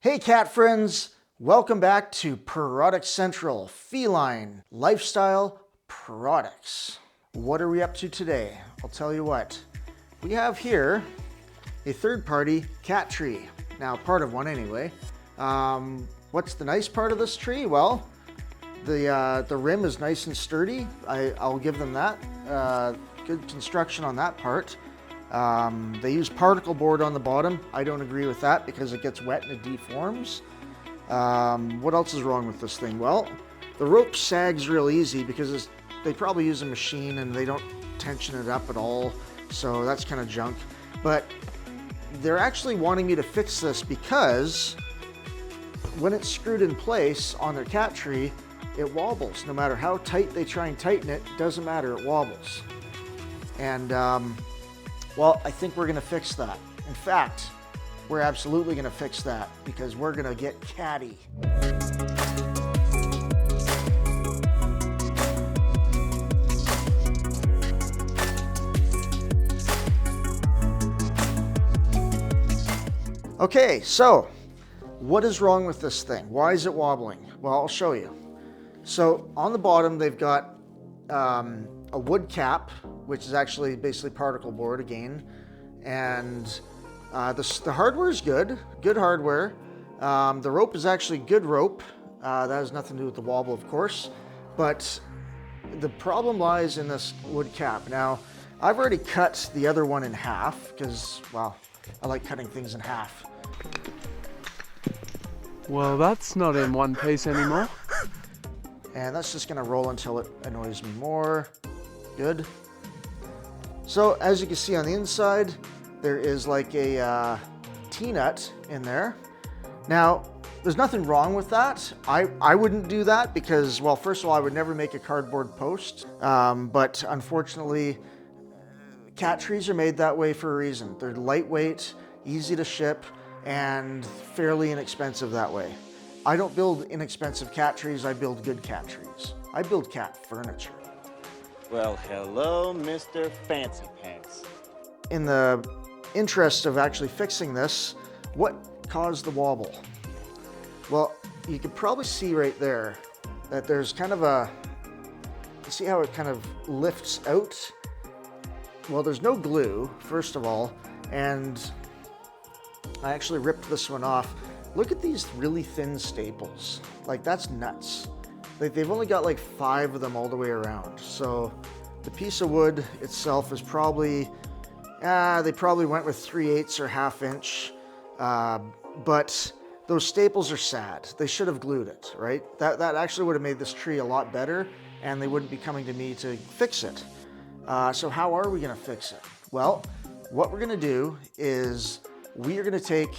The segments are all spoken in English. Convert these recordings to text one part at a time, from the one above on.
Hey cat friends, welcome back to Product Central, feline lifestyle products. What are we up to today? I'll tell you what. We have here a third-party cat tree. Now, part of one anyway. What's the nice part of this tree? Well, the rim is nice and sturdy. I'll give them that. Good construction on that part. They use particle board on the bottom. I don't agree with that because it gets wet and it deforms. What else is wrong with this thing? Well, the rope sags real easy because they probably use a machine and they don't tension it up at all. So that's kind of junk. But they're actually wanting me to fix this because when it's screwed in place on their cat tree, it wobbles. No matter how tight they try and tighten it, doesn't matter, it wobbles. And well, I think we're gonna fix that. In fact, we're absolutely gonna fix that because we're gonna get catty. Okay, so what is wrong with this thing? Why is it wobbling? Well, I'll show you. So on the bottom, they've got a wood cap, which is actually basically particle board again. And the hardware is good hardware. The rope is actually good rope. That has nothing to do with the wobble, of course. But the problem lies in this wood cap. Now, I've already cut the other one in half because, well, I like cutting things in half. Well, that's not in one piece anymore. And that's just gonna roll until it annoys me more. Good. So as you can see on the inside, there is like a T-nut in there. Now, there's nothing wrong with that. I wouldn't do that because, well, first of all, I would never make a cardboard post. But unfortunately, cat trees are made that way for a reason. They're lightweight, easy to ship, and fairly inexpensive that way. I don't build inexpensive cat trees, I build good cat trees. I build cat furniture. Well, hello, Mr. Fancy Pants. In the interest of actually fixing this, what caused the wobble? Well, you can probably see right there that there's kind of you see how it kind of lifts out? Well, there's no glue, first of all, and I actually ripped this one off. Look at these really thin staples. Like, that's nuts. They've only got like 5 of them all the way around. So the piece of wood itself is probably, they probably went with 3/8 or 1/2 inch. But those staples are sad. They should have glued it, right? That actually would have made this tree a lot better and they wouldn't be coming to me to fix it. So how are we gonna fix it? Well, what we're gonna do is we are gonna take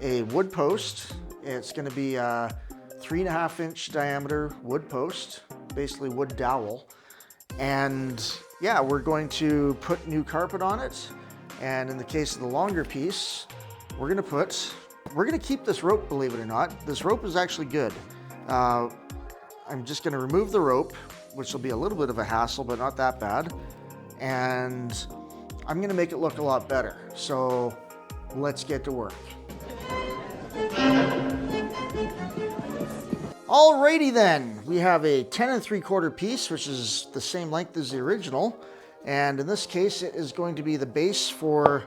a wood post. It's gonna be a 3.5 inch diameter wood post, basically wood dowel. And yeah, we're going to put new carpet on it. And in the case of the longer piece, we're gonna keep this rope, believe it or not. This rope is actually good. I'm just gonna remove the rope, which will be a little bit of a hassle, but not that bad. And I'm gonna make it look a lot better. So let's get to work. Alrighty then, we have a 10 3/4 piece, which is the same length as the original. And in this case, it is going to be the base for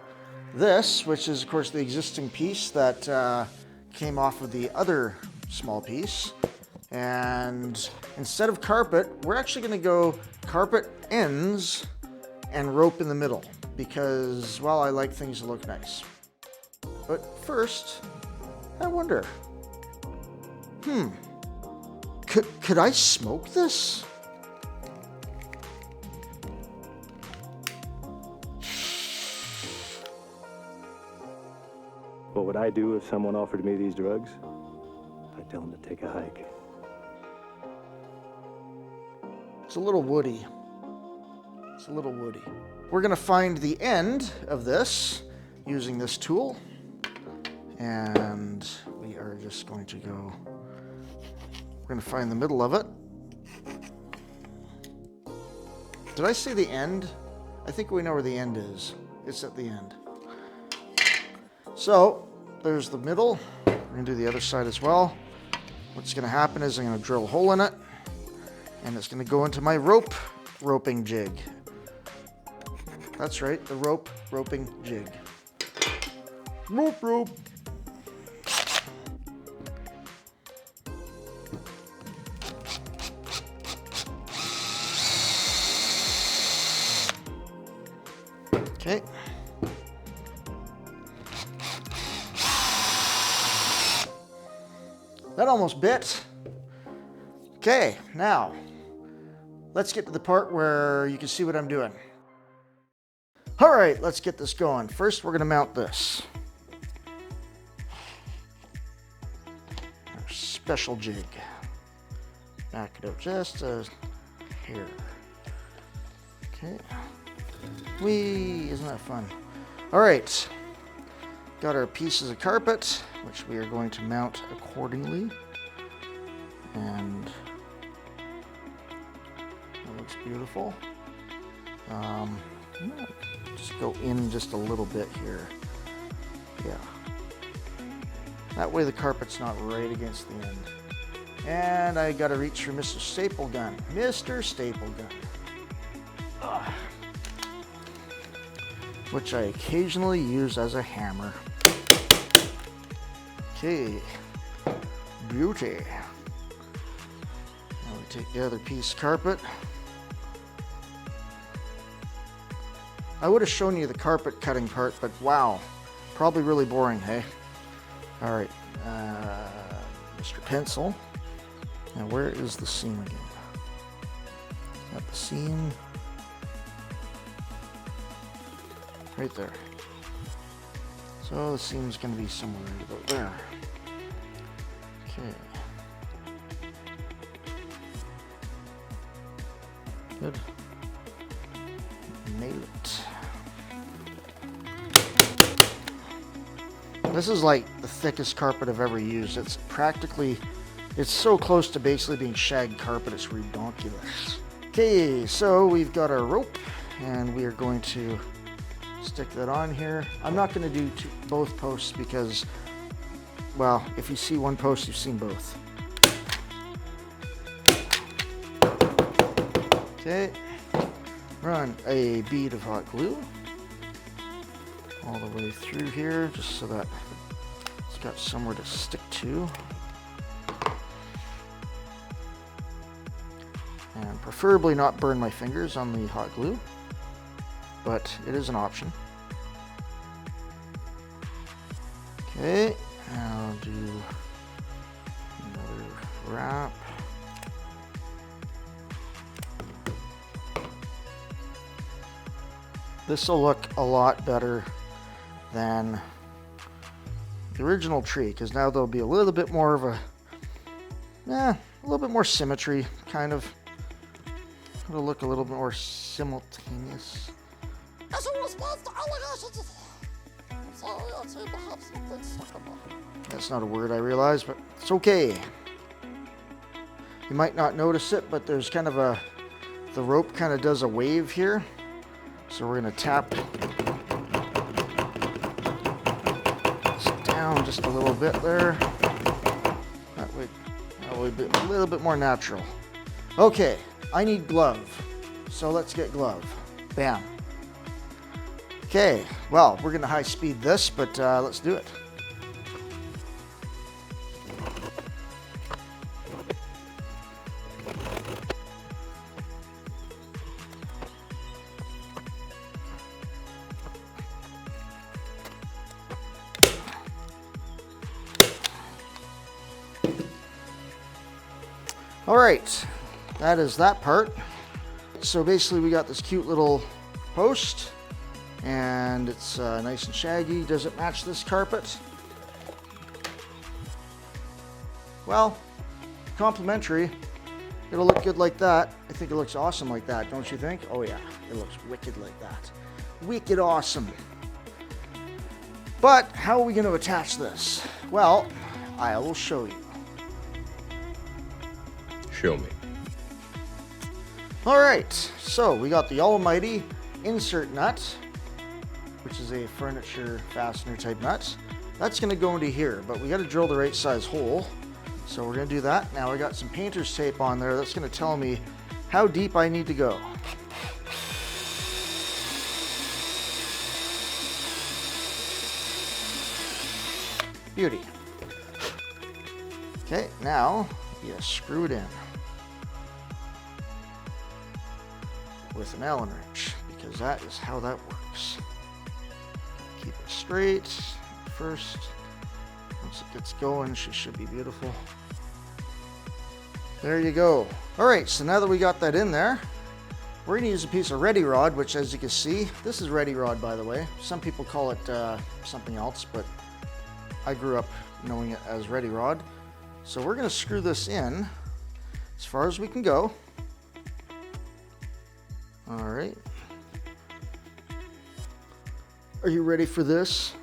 this, which is of course the existing piece that came off of the other small piece. And instead of carpet, we're actually gonna go carpet ends and rope in the middle because, well, I like things to look nice. But first, I wonder, could I smoke this? What would I do if someone offered me these drugs? I'd tell them to take a hike. It's a little woody. It's a little woody. We're gonna find the end of this using this tool. And we are just going to go, we're going to find the middle of it. Did I say the end? I think we know where the end is. It's at the end. So there's the middle. We're gonna do the other side as well. What's gonna happen is I'm gonna drill a hole in it, and it's gonna go into my roping jig. That's right, the roping jig. Rope. Okay. That almost bit. Okay, now let's get to the part where you can see what I'm doing. All right, let's get this going. First, we're gonna mount this. Our special jig. Back it up just a hair. Okay. Whee! Isn't that fun? All right. Got our pieces of carpet, which we are going to mount accordingly. And that looks beautiful. Just go in just a little bit here. Yeah. That way the carpet's not right against the end. And I gotta reach for Mr. Staple Gun. Mr. Staple Gun. Ugh. Which I occasionally use as a hammer. Okay. Beauty. Now we take the other piece of carpet. I would have shown you the carpet cutting part, but wow, probably really boring, hey? All right, Mr. Pencil. Now where is the seam again? Got the seam right there. So the seam's gonna be somewhere right about there. Okay. Good. Nail it. This is like the thickest carpet I've ever used. It's so close to basically being shag carpet, it's ridiculous. Okay, so we've got our rope, and we are going to stick that on here. I'm not going to do both posts because, well, if you see one post, you've seen both. Okay, run a bead of hot glue all the way through here, just so that it's got somewhere to stick to. And preferably not burn my fingers on the hot glue, but it is an option. Okay, now I'll do another wrap. This will look a lot better than the original tree, because now there'll be a little bit more of a little bit more symmetry, kind of. It'll look a little bit more simultaneous. As a response to allegations I'm sorry, I'd say perhaps something stuck in there. That's not a word, I realize, but it's okay. You might not notice it, but there's kind of the rope kind of does a wave here. So we're going to tap this down just a little bit there. That will be a little bit more natural. Okay, I need glove. So let's get glove. Bam. Okay, well, we're going to high speed this, but let's do it. All right, that is that part. So basically we got this cute little post, and it's nice and shaggy. Does it match this carpet? Well, complimentary. It'll look good like that. I think it looks awesome like that, don't you think? Oh yeah, it looks wicked like that. Wicked awesome. But how are we going to attach this? Well, I will show you. Show me. All right, so we got the almighty insert nut, which is a furniture fastener type nut. That's going to go into here, but we got to drill the right size hole. So we're going to do that. Now I got some painter's tape on there that's going to tell me how deep I need to go. Beauty. Okay, now you screw it in with an Allen wrench, because that is how that works. Keep it straight first. Once it gets going, she should be beautiful. There you go. All right, so now that we got that in there, we're gonna use a piece of ready rod, which, as you can see, this is ready rod, by the way. Some people call it something else, but I grew up knowing it as ready rod. So we're gonna screw this in as far as we can go. All right. Are you ready for this?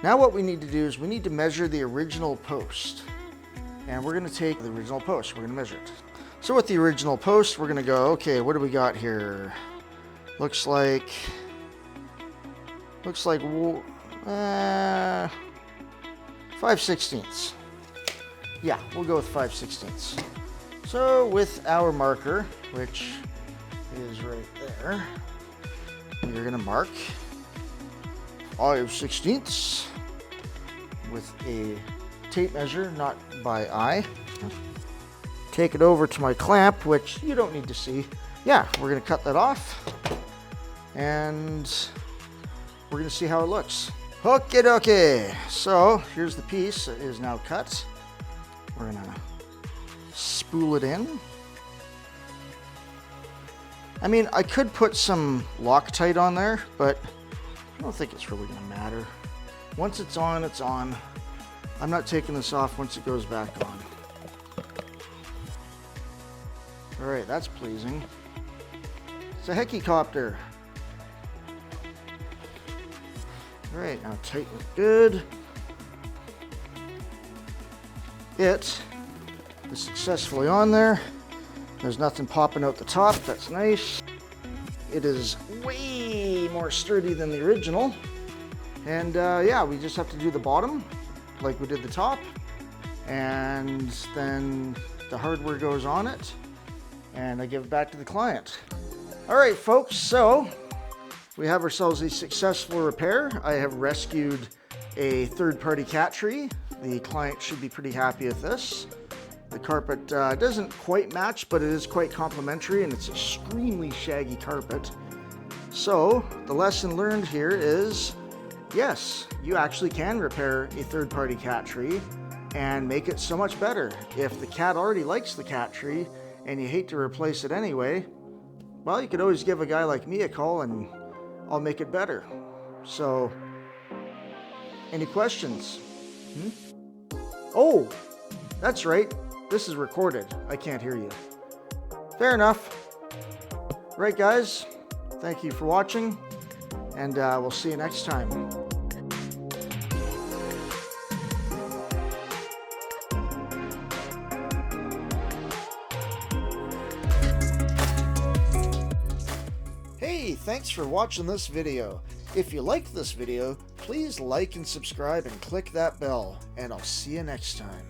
Now what we need to do is we need to measure the original post. And we're gonna take the original post, we're gonna measure it. So with the original post, we're gonna go, okay, what do we got here? Looks like 5/16. Yeah, we'll go with 5/16. So with our marker, which is right there, you're gonna mark 5/16 with a tape measure, not by eye. Take it over to my clamp, which you don't need to see. Yeah, we're gonna cut that off and we're gonna see how it looks. Okie dokie. So here's the piece that is now cut. We're gonna spool it in. I mean, I could put some Loctite on there, but I don't think it's really gonna matter. Once it's on, it's on. I'm not taking this off once it goes back on. All right, that's pleasing. It's a helicopter. All right, now tighten it good. It is successfully on there. There's nothing popping out the top, that's nice. It is way more sturdy than the original. And yeah, we just have to do the bottom like we did the top. And then the hardware goes on it. And I give it back to the client. All right, folks, so we have ourselves a successful repair. I have rescued a third-party cat tree. The client should be pretty happy with this. The carpet doesn't quite match, but it is quite complimentary, and it's extremely shaggy carpet. So the lesson learned here is, yes, you actually can repair a third-party cat tree and make it so much better. If the cat already likes the cat tree and you hate to replace it anyway, well, you could always give a guy like me a call and I'll make it better. So, any questions? Oh, that's right. This is recorded. I can't hear you. Fair enough. Right, guys. Thank you for watching, and we'll see you next time. Hey, thanks for watching this video. If you liked this video, please like and subscribe and click that bell, and I'll see you next time.